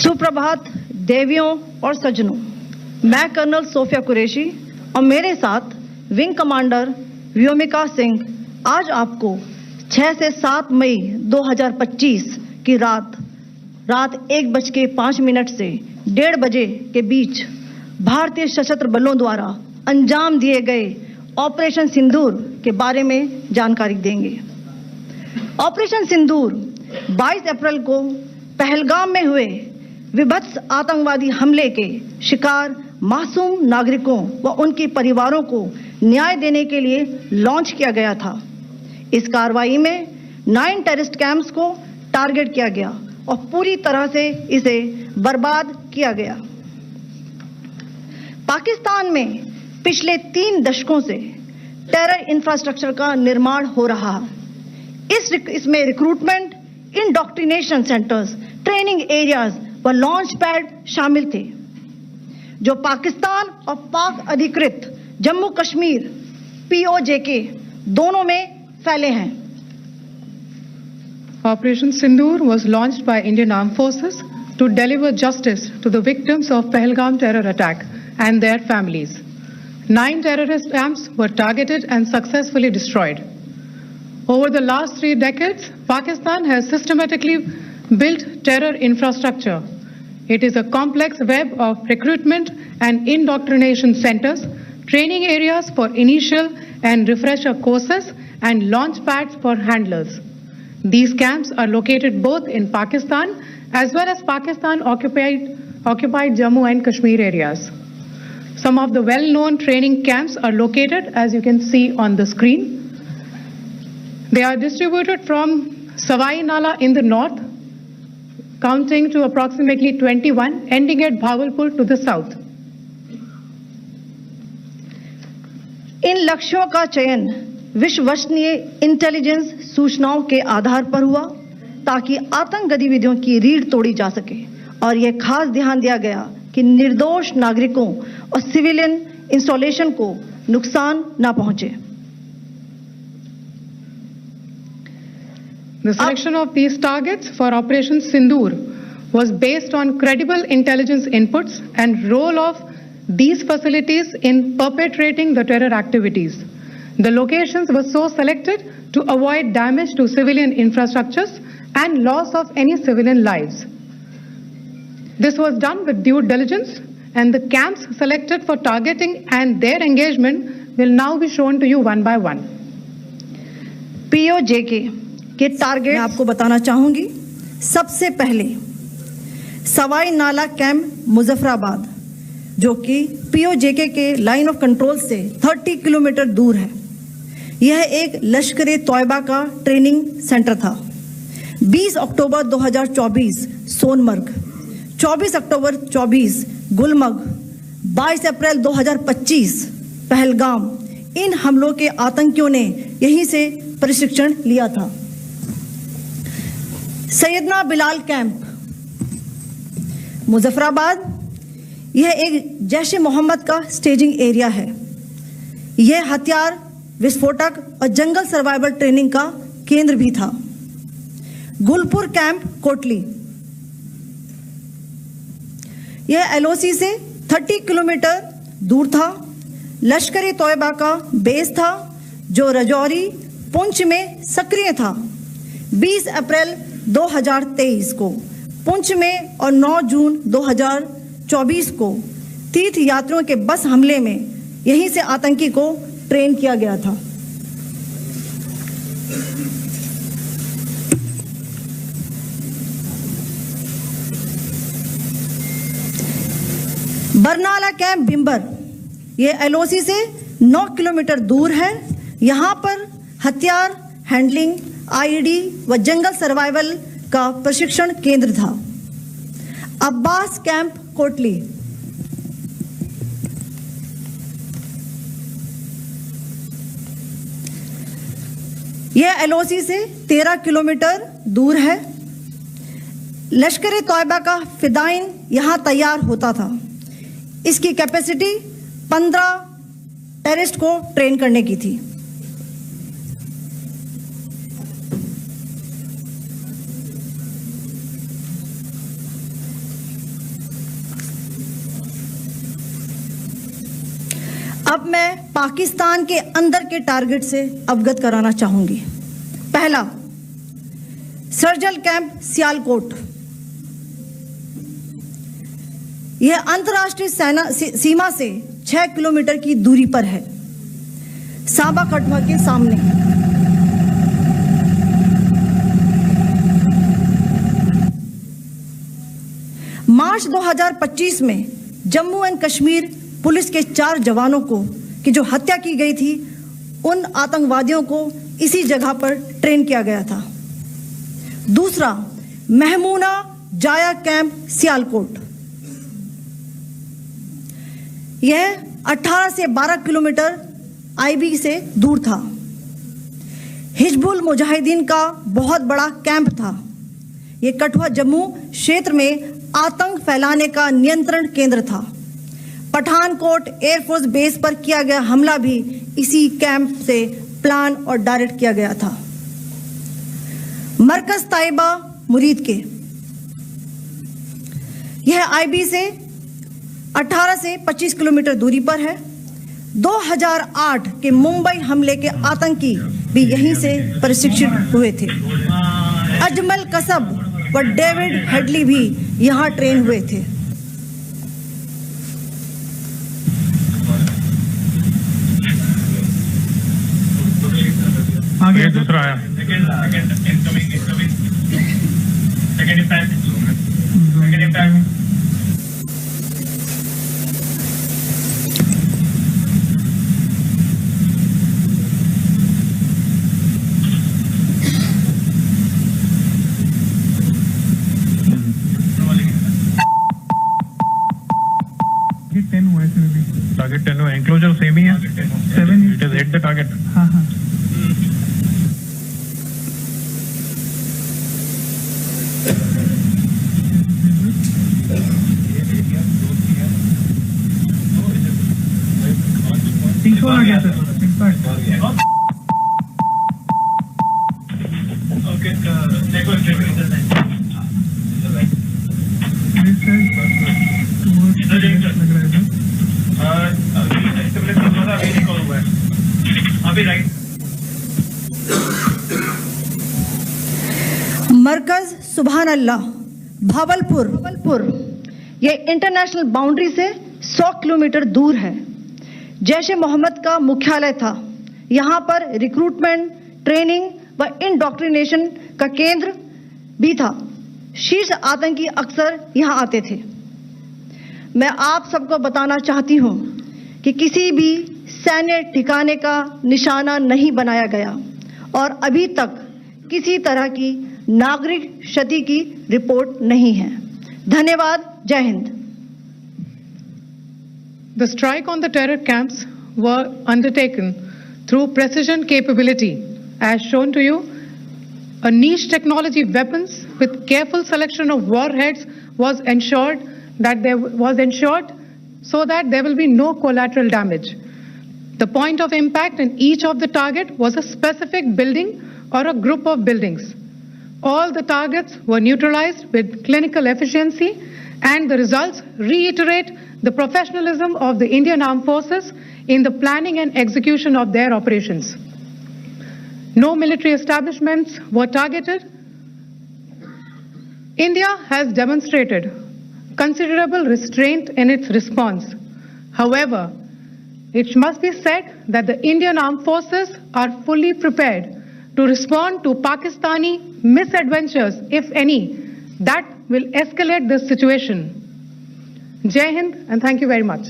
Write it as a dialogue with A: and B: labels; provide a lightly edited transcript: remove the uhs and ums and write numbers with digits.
A: सुप्रभात देवियों और सज्जनों, मैं कर्नल सोफिया कुरैशी और मेरे साथ विंग कमांडर व्योमिका सिंह आज आपको 6 से 7 मई 2025 की रात 1:05 से 1:30 बजे के बीच भारतीय सशस्त्र बलों द्वारा अंजाम दिए गए ऑपरेशन सिंदूर के बारे में जानकारी देंगे। ऑपरेशन सिंदूर 22 अप्रैल को पहलगाम में हुए विभत्स आतंकवादी हमले के शिकार मासूम नागरिकों व उनके परिवारों को न्याय देने के लिए लॉन्च किया गया था। इस कार्रवाई में 9 टेररिस्ट कैंप्स को टारगेट किया गया और पूरी तरह से इसे बर्बाद किया गया। पाकिस्तान में पिछले 3 दशकों से टेरर इंफ्रास्ट्रक्चर का निर्माण हो रहा है। इसमें recruitment, indoctrination centres, training areas व लॉन्च पैड शामिल थे, जो पाकिस्तान और पाक अधिकृत जम्मू कश्मीर POJK दोनों में फैले हैं।
B: Operation Sindoor was launched by Indian Armed Forces to deliver justice to the victims of Pahalgam terror attack and their families. 9 terrorist camps were targeted and successfully destroyed. Over the last 3 decades, Pakistan has systematically built terror infrastructure. It is a complex web of recruitment and indoctrination centers, training areas for initial and refresher courses, and launch pads for handlers. These camps are located both in Pakistan as well as Pakistan-occupied Jammu and Kashmir areas. Some of the well-known training camps are located, as you can see on the screen. They are distributed from Savai Nala in the north, counting to approximately 21, ending at Bhavalpur to the south.
A: इन लक्ष्यों का चयन विश्वसनीय intelligence सूचनाओं के आधार पर हुआ ताकि आतंक गतिविधियों की रीढ़ तोड़ी जा सके, और यह खास ध्यान दिया गया कि निर्दोष नागरिकों और सिविलियन इंस्टॉलेशन को नुकसान न पहुंचे।
B: The selection of these targets for Operation Sindoor was based on credible intelligence inputs and role of these facilities in perpetrating the terror activities. The locations were so selected to avoid damage to civilian infrastructures and loss of any civilian lives. This was done with due diligence, and the camps selected for targeting and their engagement will now be shown to you one by one.
A: POJK के target मैं आपको बताना चाहूंगी। सबसे पहले सवाई नाला camp Muzaffarabad, जो कि POJK के लाइन ऑफ कंट्रोल से 30 किलोमीटर दूर है। यह एक लश्कर तोयबा का ट्रेनिंग सेंटर था। 20 अक्टूबर 2024 सोनमर्ग, 24 अक्टूबर 24 गुलमर्ग, 22 अप्रैल 2025 पहलगाम, इन हमलों के आतंकियों ने यहीं से प्रशिक्षण लिया था। सैयदना बिलाल कैंप मुजफ्फराबाद, यह एक जैश मोहम्मद का स्टेजिंग एरिया है। यह हथियार, विस्फोटक और जंगल सर्वाइवल ट्रेनिंग का केंद्र भी था। गुलपुर कैंप कोटली, यह LOC से 30 किलोमीटर दूर था। लश्कर तोयबा का बेस था, जो रजौरी, पुंछ में सक्रिय था। 20 अप्रैल 2023 को पुंछ में और 9 जून 2024 को तीर्थ यात्रियों के बस हमले में यहीं से आतंकी को ट्रेन किया गया था। बरनाला कैंप बिम्बर, यह LOC से 9 किलोमीटर दूर है। यहाँ पर हथियार, हैंडलिंग, IED व जंगल सर्वाइवल का प्रशिक्षण केंद्र था। अब्बास कैंप कोटली, यह LOC से 13 किलोमीटर दूर है। लश्कर तोयबा का फिदाइन यहां तैयार होता था। इसकी कैपेसिटी 15 टेररिस्ट को ट्रेन करने की थी। अब मैं पाकिस्तान के अंदर के टारगेट से अवगत कराना चाहूंगी। पहला, सर्जिकल कैंप सियालकोट। यह अंतर्राष्ट्रीय सीमा से 6 किलोमीटर की दूरी पर है, सांबा कठुआ के सामने। मार्च 2025 में जम्मू एंड कश्मीर पुलिस के 4 जवानों की जो हत्या की गई थी, उन आतंकवादियों को इसी जगह पर ट्रेन किया गया था। दूसरा, महमूना जाया कैंप सियालकोट। यह 18 से 12 किलोमीटर आईबी से दूर था। हिजबुल मुजाहिदीन का बहुत बड़ा कैंप था। यह कठुआ जम्मू क्षेत्र में आतंक फैलाने का नियंत्रण केंद्र था। पठानकोट एयरफोर्स बेस पर किया गया हमला भी इसी कैंप से प्लान और डायरेक्ट किया गया था। मरकज ताइबा मुरीद के, यह आईबी से 18 से 25 किलोमीटर दूरी पर है। 2008 के मुंबई हमले के आतंकी भी यहीं से प्रशिक्षित हुए थे। अजमल कसब व डेविड हेडली भी यहां ट्रेन हुए थे।
C: आगे दूसरा आया। टारगेट 10 हुआ, एंक्लोजर सेम ही है। 7 it is hit the target. हाँ हाँ। तीसरा आ गया सर।
A: मरकज सुभान अल्लाह भावलपुर, यह इंटरनेशनल बाउंड्री से 100 किलोमीटर दूर है। जैश ए मोहम्मद का मुख्यालय था। यहां पर रिक्रूटमेंट, ट्रेनिंग व इंडोक्ट्रिनेशन का केंद्र भी था। शीर्ष आतंकी अक्सर यहां आते थे। मैं आप सबको बताना चाहती हूं कि किसी भी सैन्य ठिकाने का निशाना नहीं बनाया गया और अभी तक किसी तरह की नागरिक क्षति की रिपोर्ट नहीं है। धन्यवाद। जय Hind.
B: The strike on the terror camps were undertaken through precision capability, as shown to you. A niche technology weapons with careful selection of warheads was ensured so that there will be no collateral damage. The point of impact in each of the target was a specific building or a group of buildings. All the targets were neutralized with clinical efficiency, and the results reiterate the professionalism of the Indian Armed Forces in the planning and execution of their operations. No military establishments were targeted. India has demonstrated considerable restraint in its response. However, it must be said that the Indian Armed Forces are fully prepared to respond to Pakistani misadventures, if any, that will escalate this situation. Jai Hind, and thank you very much.